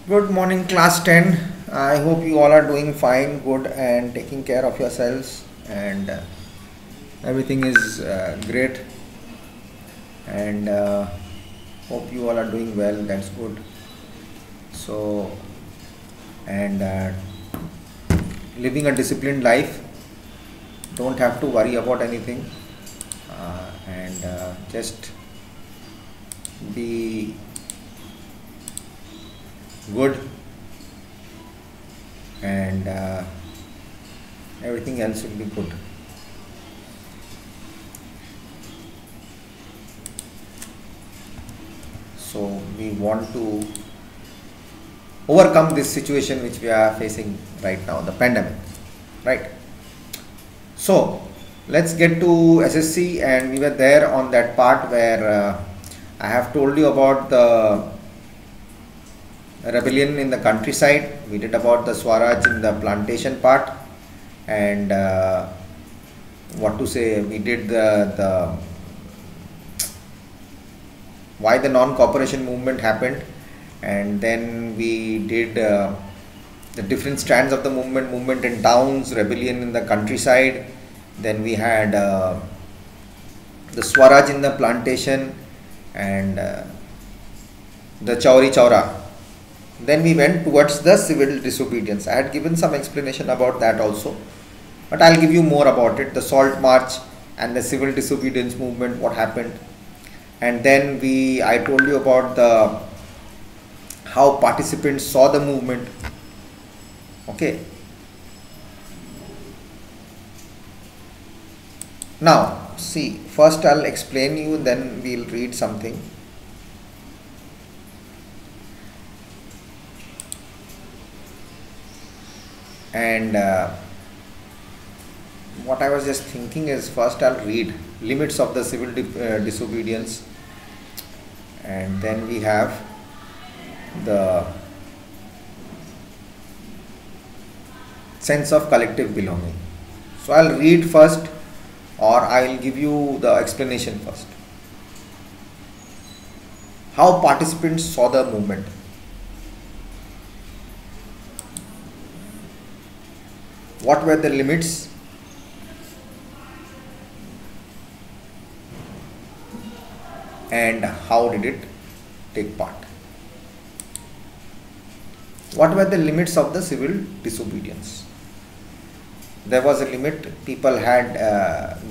Good morning, class 10. I hope you all are doing fine, good, and taking care of yourselves, and everything is great. And hope you all are doing well. That's good. So, and living a disciplined life, don't have to worry about anything, and just be good, and everything else will be good. So we want to overcome this situation which we are facing right now, the pandemic, right? So let's get to SSC, and we were there on that part where I have told you about the rebellion in the countryside. We did about the Swaraj in the plantation part, and what to say, we did the why the non-cooperation movement happened, and then we did the different strands of the movement in towns, rebellion in the countryside. Then we had the Swaraj in the plantation, and the Chauri Chaura. Then we went towards the civil disobedience. I had given some explanation about that also, but I'll give you more about it. The Salt March and the civil disobedience movement, what happened. And then I told you about how participants saw the movement. Okay. Now, see, first I'll explain you, then we'll read something. And what I was just thinking is, first I'll read limits of the civil disobedience, and then we have the sense of collective belonging. So I'll read first, or I'll give you the explanation first. How participants saw the movement. What were the limits? And how did it take part? What were the limits of the civil disobedience? There was a limit. People had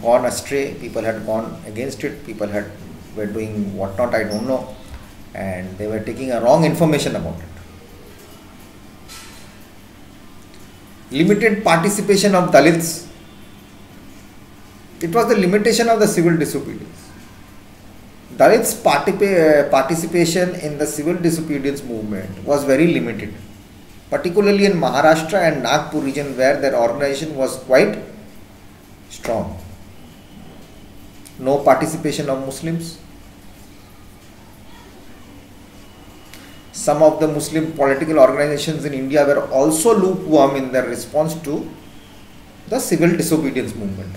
gone astray. People had gone against it. People were doing what not, I don't know, and they were taking a wrong information about it. Limited participation of Dalits. It was the limitation of the civil disobedience. Dalits' participation in the civil disobedience movement was very limited, particularly in Maharashtra and Nagpur region, where their organization was quite strong. No participation of Muslims. Some of the Muslim political organizations in India were also lukewarm in their response to the civil disobedience movement.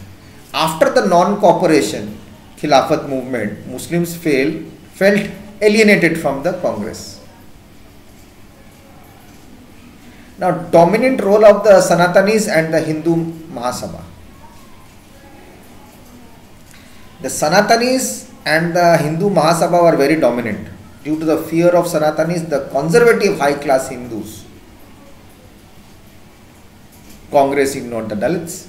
After the non-cooperation Khilafat movement, Muslims felt alienated from the Congress. Now, dominant role of the Sanatanis and the Hindu Mahasabha. The Sanatanis and the Hindu Mahasabha were very dominant. Due to the fear of Sanatanis, the conservative high-class Hindus, Congress ignored the Dalits.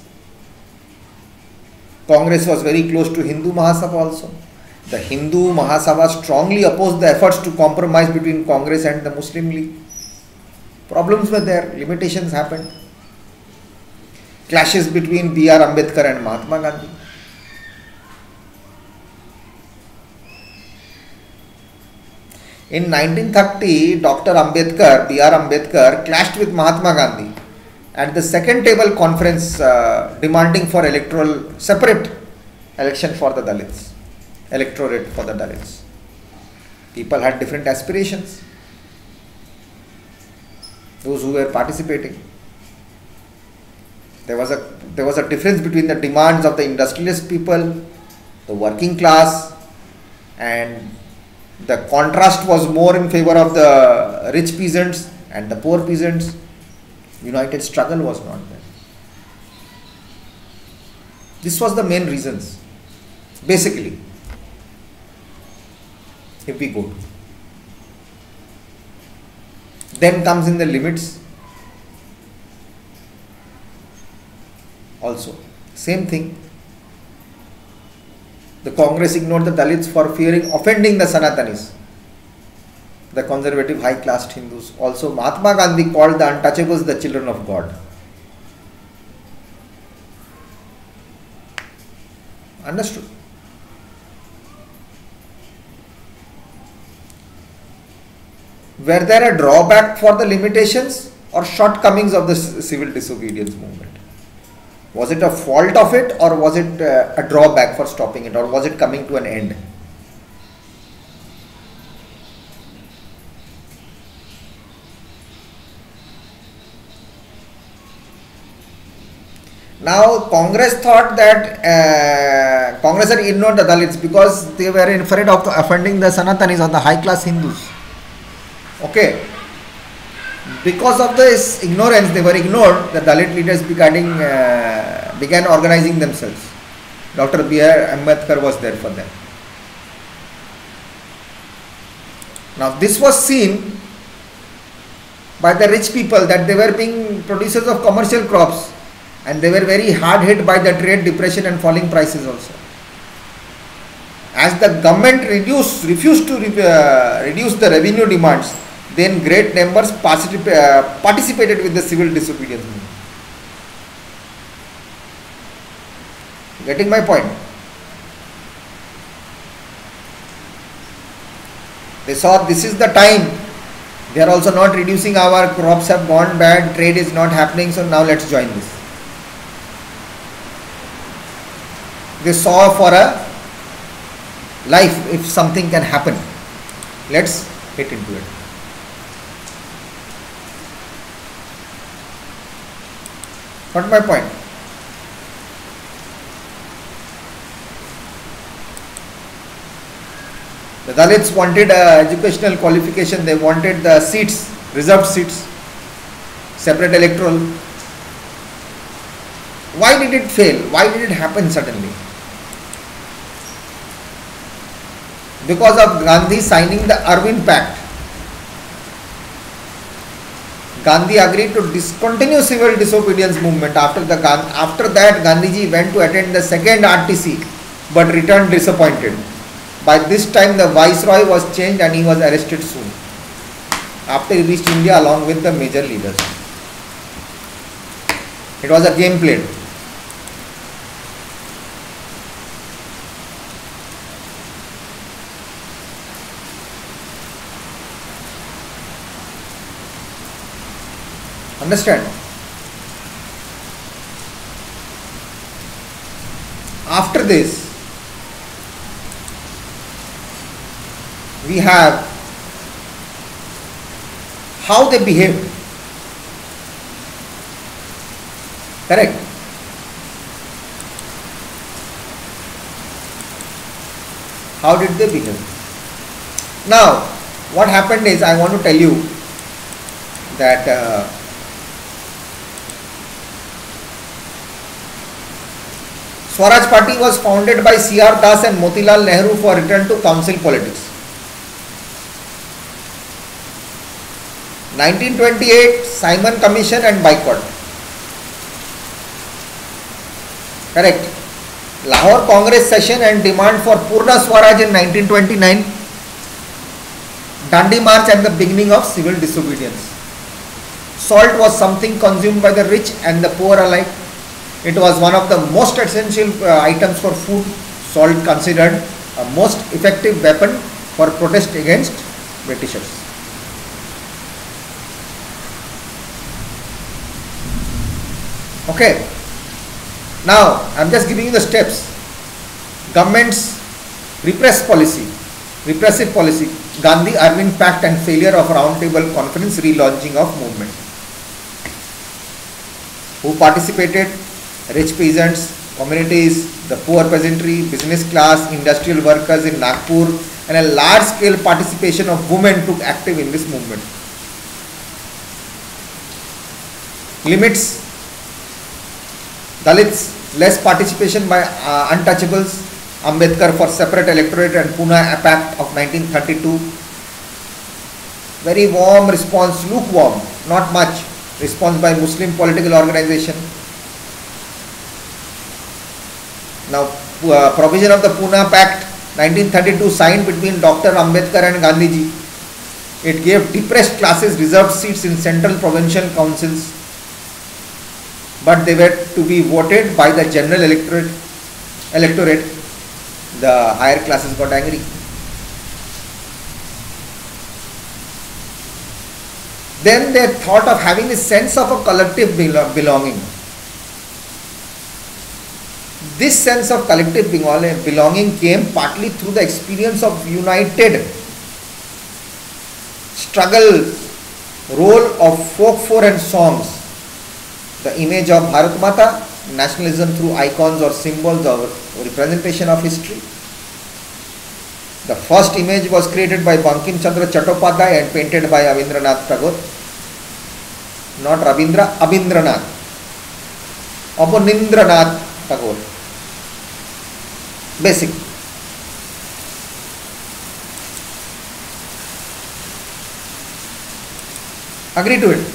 Congress was very close to Hindu Mahasabha also. The Hindu Mahasabha strongly opposed the efforts to compromise between Congress and the Muslim League. Problems were there, limitations happened. Clashes between B.R. Ambedkar and Mahatma Gandhi. In 1930, Dr. Ambedkar, B.R. Ambedkar, clashed with Mahatma Gandhi at the second table conference, demanding for separate election for the Dalits, electorate for the Dalits. People had different aspirations, those who were participating. There was a difference between the demands of the industrialist people, the working class, and the contrast was more in favor of the rich peasants and the poor peasants' united struggle was not there. This was the main reasons, basically, if we go to. Then comes in the limits also. Same thing. The Congress ignored the Dalits for fearing offending the Sanatanis, the conservative high caste Hindus. Also, Mahatma Gandhi called the untouchables the children of God. Understood? Were there a drawback for the limitations or shortcomings of the civil disobedience movement? Was it a fault of it, or was it a drawback for stopping it, or was it coming to an end? Now, Congress thought that Congress had ignored the Dalits because they were afraid of offending the Sanatanis or the high class Hindus. Okay. Because of this ignorance, they were ignored. The Dalit leaders began organizing themselves. Dr. B.R. Ambedkar was there for them. Now, this was seen by the rich people that they were being producers of commercial crops, and they were very hard hit by the trade depression and falling prices also. As the government refused to reduce the revenue demands, then great numbers participated with the civil disobedience movement. Getting my point? They saw this is the time. They are also not reducing, our crops have gone bad, trade is not happening, so now let's join this. They saw for a life, if something can happen, let's hit into it. Got my point? The Dalits wanted educational qualification, they wanted the seats, reserved seats, separate electoral. Why did it fail? Why did it happen suddenly? Because of Gandhi signing the Irwin Pact. Gandhi agreed to discontinue civil disobedience movement. After that, Gandhiji went to attend the second RTC but returned disappointed. By this time, the Viceroy was changed and he was arrested soon, after he reached India along with the major leaders. It was a game played. Understand? After this, we have how they behaved. Correct? How did they behave? Now, what happened is, I want to tell you that Swaraj Party was founded by C.R. Das and Motilal Nehru for return to council politics. 1928, Simon Commission and boycott. Correct. Lahore Congress session and demand for Purna Swaraj in 1929. Dandi March and the beginning of civil disobedience. Salt was something consumed by the rich and the poor alike. It was one of the most essential items for food. Salt considered a most effective weapon for protest against Britishers. Okay. Now, I am just giving you the steps. Government's repressive policy, Gandhi-Irwin Pact and failure of Roundtable Conference, relaunching of movement. Who participated? Rich peasants, communities, the poor peasantry, business class, industrial workers in Nagpur, and a large scale participation of women took active in this movement. limits Dalits, less participation by untouchables, Ambedkar for separate electorate and Pune Pact of 1932. Very warm response, lukewarm, not much response by Muslim political organization. Now, provision of the Pune Pact 1932 signed between Dr. Ambedkar and Gandhiji. It gave depressed classes reserved seats in central provincial councils, but they were to be voted by the general electorate. The higher classes got angry. Then they thought of having a sense of a collective belonging. This sense of collective belonging came partly through the experience of united struggle, role of folklore and songs, the image of Bharat Mata, nationalism through icons or symbols or representation of history. The first image was created by Bankim Chandra Chattopadhyay and painted by Rabindranath Tagore. Not Rabindra, Abindranath. Abanindranath Tagore. Basic. Agree to it.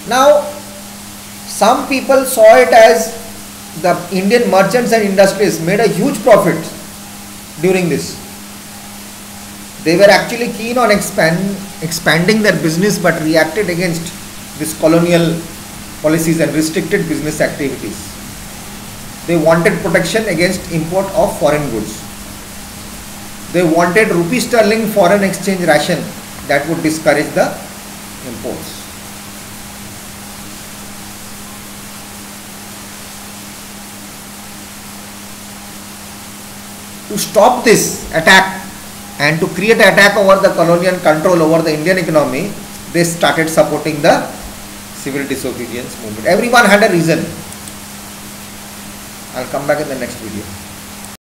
Now, some people saw it as the Indian merchants and industries made a huge profit during this. They were actually keen on expanding their business, but reacted against this colonial policies and restricted business activities. They wanted protection against import of foreign goods. They wanted rupee sterling foreign exchange ration that would discourage the imports. To stop this attack and to create an attack over the colonial control over the Indian economy, they started supporting the civil disobedience movement. Everyone had a reason. I'll come back in the next video.